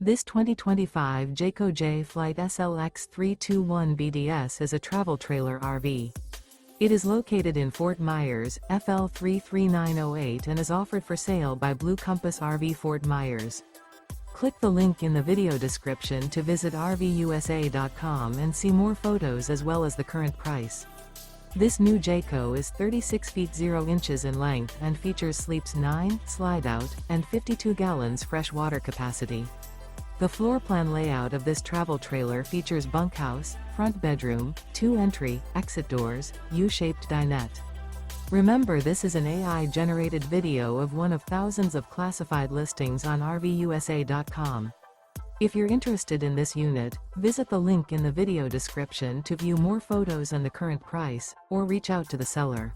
This 2025 Jayco Jay Flight SLX 321 BDS is a travel trailer RV. It is located in Fort Myers, FL 33908 and is offered for sale by Blue Compass RV Fort Myers. Click the link in the video description to visit RVUSA.com and see more photos as well as the current price. This new Jayco is 36 feet 0 inches in length and features sleeps 9, slide-out, and 52 gallons fresh water capacity. The floor plan layout of this travel trailer features bunkhouse, front bedroom, 2 entry, exit doors, U-shaped dinette. Remember, this is an AI-generated video of one of thousands of classified listings on RVUSA.com. If you're interested in this unit, visit the link in the video description to view more photos and the current price, or reach out to the seller.